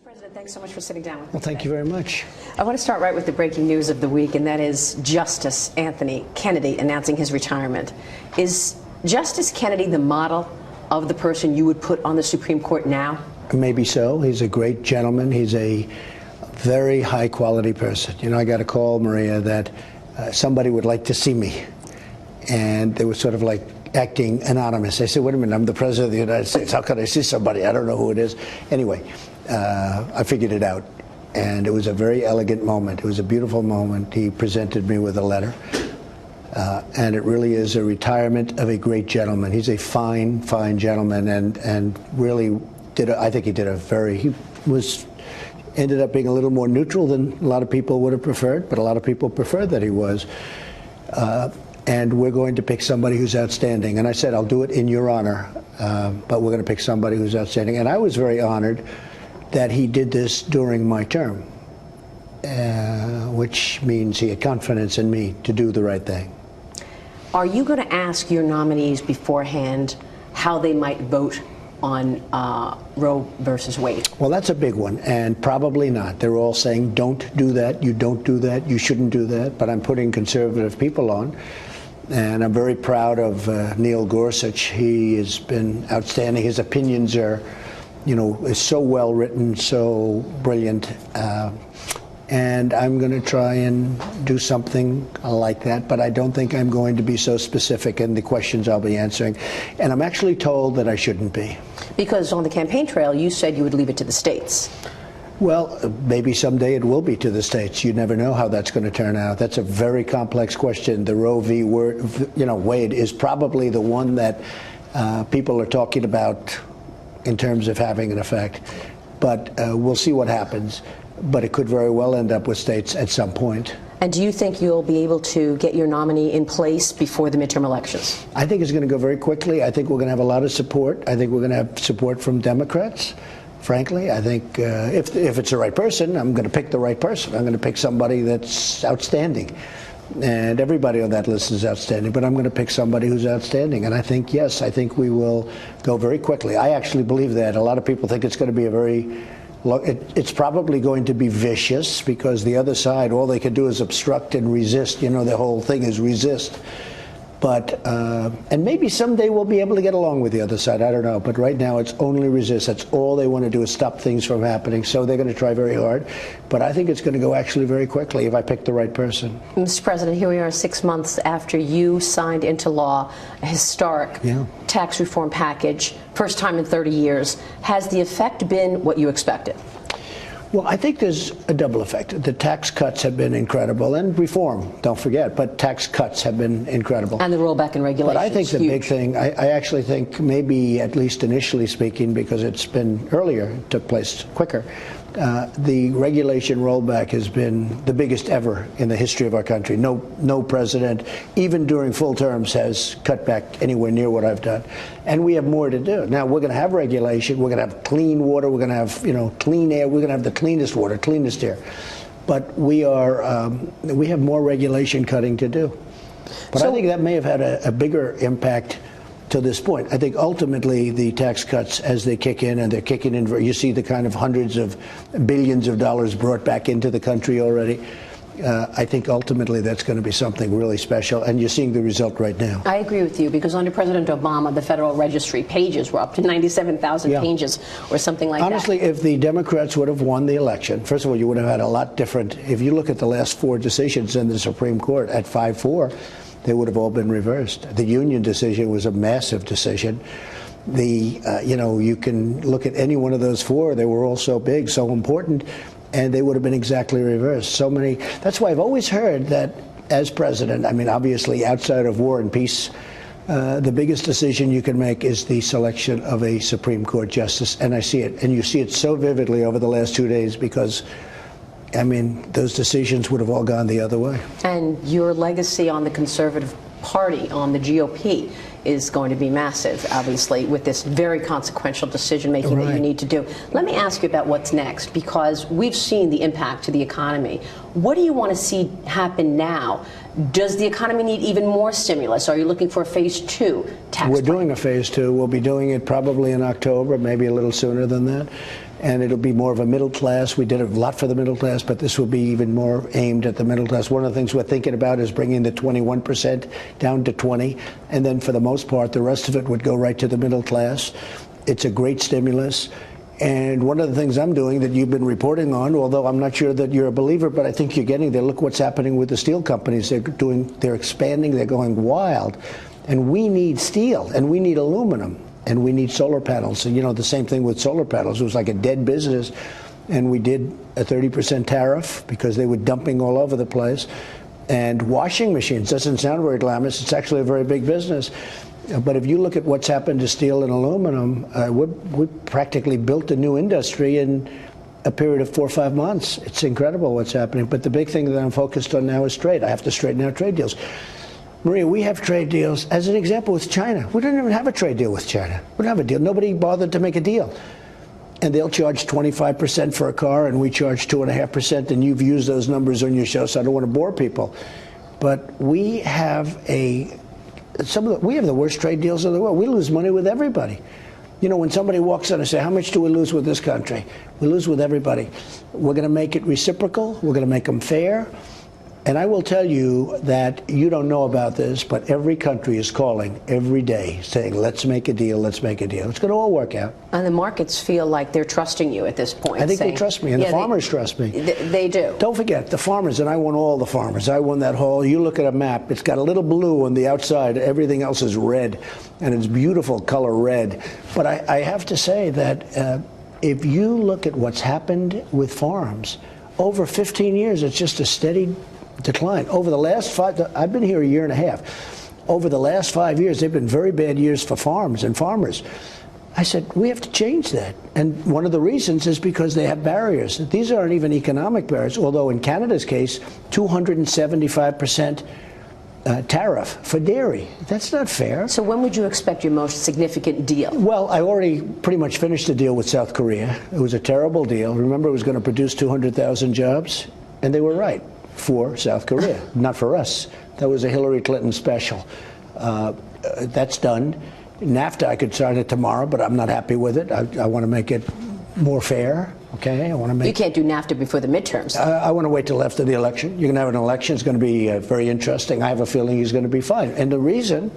President, thanks so much for sitting down with me. Well, thank you very much. I want to start right with the breaking news of the week, and that is Justice Anthony Kennedy announcing his retirement. Is Justice Kennedy the model of the person you would put on the Supreme Court now? Maybe so. He's a great gentleman. He's a very high-quality person. You know, I got a call, Maria, that somebody would like to see me. And they were sort of like acting anonymous. I said, wait a minute, I'm the President of the United States. How can I see somebody? I don't know who it is. Anyway, I figured it out. And it was a very elegant moment. It was a beautiful moment. He presented me with a letter. And it really is a retirement of a great gentleman. He's a fine, fine gentleman, and really did, I think he did a very, he ended up being a little more neutral than a lot of people would have preferred, but a lot of people preferred that he was. And we're going to pick somebody who's outstanding. And I said, I'll do it in your honor, but we're going to pick somebody who's outstanding. And I was very honored that he did this during my term, which means he had confidence in me to do the right thing. Are you going to ask your nominees beforehand how they might vote on Roe versus Wade? Well, that's a big one, and probably not. They're all saying, don't do that, you don't do that, you shouldn't do that, but I'm putting conservative people on. And I'm very proud of Neil Gorsuch. He has been outstanding. His opinions are, you know, is so well written, so brilliant. And I'm going to try and do something like that, but I don't think I'm going to be so specific in the questions I'll be answering. And I'm actually told that I shouldn't be. Because on the campaign trail, you said you would leave it to the states. Well, maybe someday it will be to the states. You never know how that's going to turn out. That's a very complex question. The Roe v. Wade is probably the one that people are talking about in terms of having an effect. But we'll see what happens. But it could very well end up with states at some point. And do you think you'll be able to get your nominee in place before the midterm elections? I think it's going to go very quickly. I think we're going to have a lot of support. I think we're going to have support from Democrats. Frankly, I think if it's the right person, I'm going to pick the right person. I'm going to pick somebody that's outstanding. And everybody on that list is outstanding, but I'm going to pick somebody who's outstanding. And I think, yes, I think we will go very quickly. I actually believe that. A lot of people think it's going to be a very, it's probably going to be vicious because the other side, all they can do is obstruct and resist. You know, the whole thing is resist. But, and maybe someday we'll be able to get along with the other side. I don't know. But right now it's only resist. That's all they want to do is stop things from happening. So they're going to try very hard. But I think it's going to go actually very quickly if I pick the right person. Mr. President, here we are 6 months after you signed into law a historic tax reform package, first time in 30 years. Has the effect been what you expected? Well, I think there's a double effect. The tax cuts have been incredible, and reform, don't forget, but tax cuts have been incredible. And the rollback in regulations. But I think the big thing, I actually think maybe, at least initially speaking, because it's been earlier, it took place quicker, the regulation rollback has been the biggest ever in the history of our country. No president, even during full terms, has cut back anywhere near what I've done. And we have more to do. Now, we're going to have regulation. We're going to have clean water. We're going to have, you know, clean air. We're going to have the cleanest water, cleanest air. But we have more regulation cutting to do. But I think that may have had a bigger impact to this point. I think ultimately the tax cuts, as they kick in, and they're kicking in, you see the kind of hundreds of billions of dollars brought back into the country already. I think ultimately that's going to be something really special, and you're seeing the result right now. I agree with you, because under President Obama, the Federal Registry pages were up to 97,000 pages or something like Honestly, that. If the Democrats would have won the election, first of all, you would have had a lot different. If you look at the last 4 decisions in the Supreme Court at 5-4, they would have all been reversed. The union decision was a massive decision. You know, you can look at any one of those 4. They were all so big, so important, and they would have been exactly reversed. So many. That's why I've always heard that as president, I mean, obviously outside of war and peace, the biggest decision you can make is the selection of a Supreme Court justice. And I see it. And you see it so vividly over the last 2 days because, I mean, those decisions would have all gone the other way. And your legacy on the Conservative Party, on the GOP, is going to be massive, obviously, with this very consequential decision-making that you need to do. Let me ask you about what's next, because we've seen the impact to the economy. What do you want to see happen now Does the economy need even more stimulus? Are you looking for a phase 2 tax We're plan? doing a phase 2. We'll be doing it probably in October, maybe a little sooner than that. And it'll be more of a middle class. We did a lot for the middle class, but this will be even more aimed at the middle class. One of the things we're thinking about is bringing the 21% down to 20, and then for the most part, the rest of it would go right to the middle class. It's a great stimulus. And one of the things I'm doing that you've been reporting on, although I'm not sure that you're a believer, but I think you're getting there. Look what's happening with the steel companies. They're expanding, they're going wild. And we need steel, and we need aluminum, and we need solar panels. And you know, the same thing with solar panels. It was like a dead business. And we did a 30% tariff because they were dumping all over the place. And washing machines doesn't sound very glamorous. It's actually a very big business. But if you look at what's happened to steel and aluminum, we practically built a new industry in a period of 4 or 5 months. It's incredible what's happening. But the big thing that I'm focused on now is trade. I have to straighten out trade deals. Maria, we have trade deals, as an example, with China. We don't even have a trade deal with China. We don't have a deal. Nobody bothered to make a deal. And they'll charge 25% for a car, and we charge 2.5%. And you've used those numbers on your show, so I don't want to bore people. But we have we have the worst trade deals in the world. We lose money with everybody. You know, when somebody walks in and say, how much do we lose with this country? We lose with everybody. We're going to make it reciprocal. We're going to make them fair. And I will tell you that you don't know about this, but every country is calling every day saying, let's make a deal, let's make a deal. It's going to all work out. And the markets feel like they're trusting you at this point. I think they trust me, and the farmers trust me. They do. Don't forget, the farmers, and I won all the farmers. I won that whole, you look at a map, it's got a little blue on the outside, everything else is red, and it's beautiful color red. But I have to say that if you look at what's happened with farms, over 15 years, it's just a steady decline. Over the last 5, I've been here a year and a half. Over the last 5 years, they've been very bad years for farms and farmers. I said, we have to change that. And one of the reasons is because they have barriers. These aren't even economic barriers, although in Canada's case, 275% tariff for dairy. That's not fair. So when would you expect your most significant deal? Well, I already pretty much finished the deal with South Korea. It was a terrible deal. Remember, it was going to produce 200,000 jobs, and they were right. For South Korea, not for us. That was a Hillary Clinton special. That's done. NAFTA, I could sign it tomorrow, but I'm not happy with it. I want to make it more fair. Okay, I want to make. You can't do NAFTA before the midterms. I want to wait till after the election. You're going to have an election. It's going to be very interesting. I have a feeling he's going to be fine. And the reason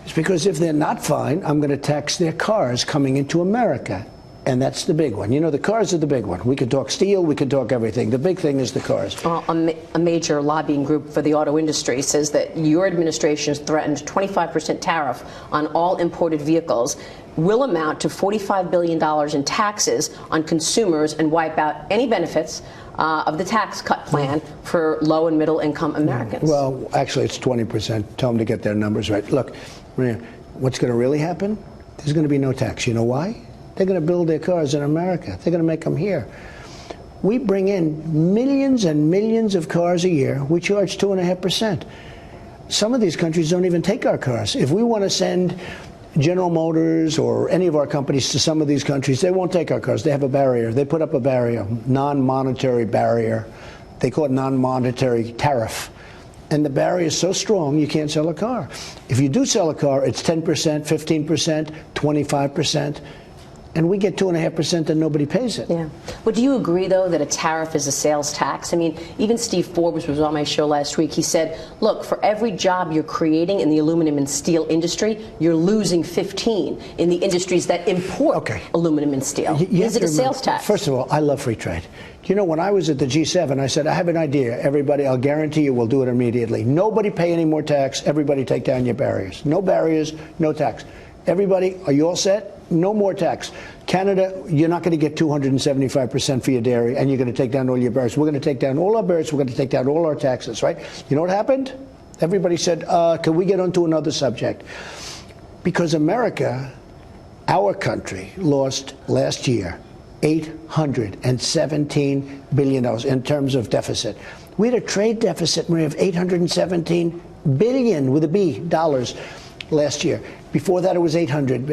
is because if they're not fine, I'm going to tax their cars coming into America. And that's the big one. You know, the cars are the big one. We could talk steel, we could talk everything. The big thing is the cars. A major lobbying group for the auto industry says that your administration's threatened 25% tariff on all imported vehicles will amount to $45 billion in taxes on consumers and wipe out any benefits of the tax cut plan for low and middle income Americans. Well, actually, it's 20%. Tell them to get their numbers right. Look, Maria, what's going to really happen? There's going to be no tax. You know why? They're going to build their cars in America. They're going to make them here. We bring in millions and millions of cars a year. We charge 2.5%. Some of these countries don't even take our cars. If we want to send General Motors or any of our companies to some of these countries, they won't take our cars. They have a barrier. They put up a barrier, non-monetary barrier. They call it non-monetary tariff. And the barrier is so strong, you can't sell a car. If you do sell a car, it's 10%, 15%, 25%. And we get 2.5% and nobody pays it. Yeah. But do you agree, though, that a tariff is a sales tax? I mean, even Steve Forbes was on my show last week. He said, look, for every job you're creating in the aluminum and steel industry, you're losing 15 in the industries that import aluminum and steel. Is it a sales tax? First of all, I love free trade. You know, when I was at the G7, I said, I have an idea. Everybody, I'll guarantee you we'll do it immediately. Nobody pay any more tax. Everybody take down your barriers. No barriers, no tax. Everybody, are you all set? No more tax. Canada, you're not going to get 275% for your dairy, and you're going to take down all your barriers. We're going to take down all our barriers. We're going to take down all our taxes, right? You know what happened? Everybody said, can we get on to another subject? Because America, our country, lost last year $817 billion in terms of deficit. We had a trade deficit, Maria, of $817 billion with a B dollars last year. Before that, it was 800.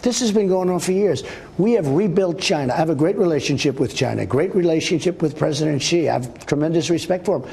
This has been going on for years. We have rebuilt China. I have a great relationship with China, great relationship with President Xi. I have tremendous respect for him.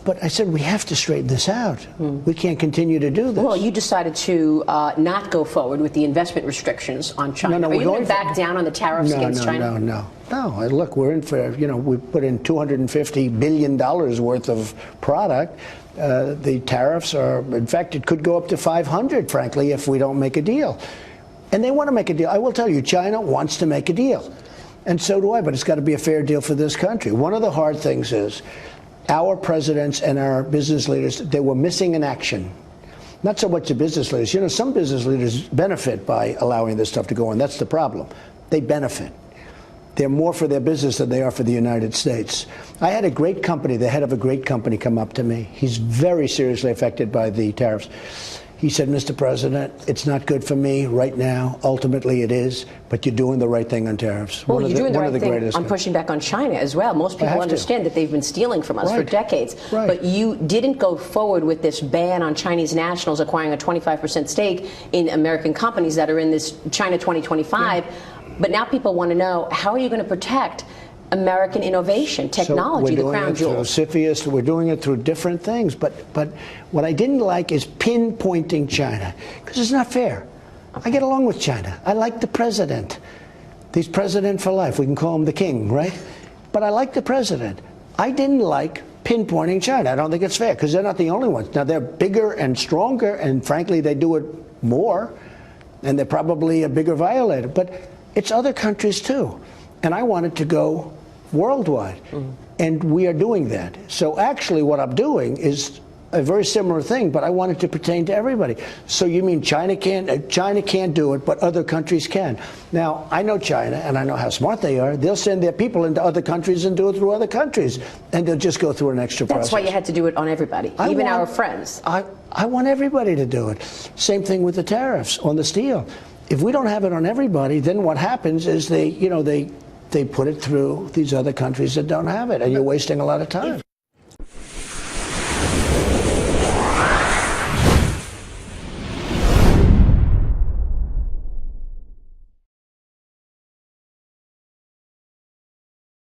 But I said, we have to straighten this out. We can't continue to do this. Well, you decided to not go forward with the investment restrictions on China. No, Are you going to back down on the tariffs against China? No. Look, we're in for, we put in $250 billion worth of product. The tariffs are, in fact, it could go up to 500, frankly, if we don't make a deal. And they want to make a deal. I will tell you, China wants to make a deal. And so do I, but it's got to be a fair deal for this country. One of the hard things is our presidents and our business leaders, they were missing in action. Not so much the business leaders. Some business leaders benefit by allowing this stuff to go on. That's the problem. They benefit. They're more for their business than they are for the United States. I had a great company, the head of a great company, come up to me. He's very seriously affected by the tariffs. He said, Mr. President, it's not good for me right now. Ultimately, it is, but you're doing the right thing on tariffs. Well, you're doing the right thing on pushing back on China as well. Most people understand that they've been stealing from us for decades. Right. But you didn't go forward with this ban on Chinese nationals acquiring a 25% stake in American companies that are in this China 2025. Yeah. But now people want to know, how are you going to protect American innovation, technology, the crown jewels? So we're doing it through CFIUS, we're doing it through different things. But what I didn't like is pinpointing China, because it's not fair. I get along with China. I like the president. He's president for life. We can call him the king, right? But I like the president. I didn't like pinpointing China. I don't think it's fair, because they're not the only ones. Now, they're bigger and stronger, and frankly, they do it more, and they're probably a bigger violator. But it's other countries, too. And I wanted to go worldwide, and we are doing that. So actually what I'm doing is a very similar thing, but I want it to pertain to everybody. So you mean China can't do it, but other countries can. Now, I know China, and I know how smart they are. They'll send their people into other countries and do it through other countries, and they'll just go through an extra process. That's why you had to do it on everybody, even our friends. I want everybody to do it. Same thing with the tariffs on the steel. If we don't have it on everybody, then what happens is they put it through these other countries that don't have it, and you're wasting a lot of time.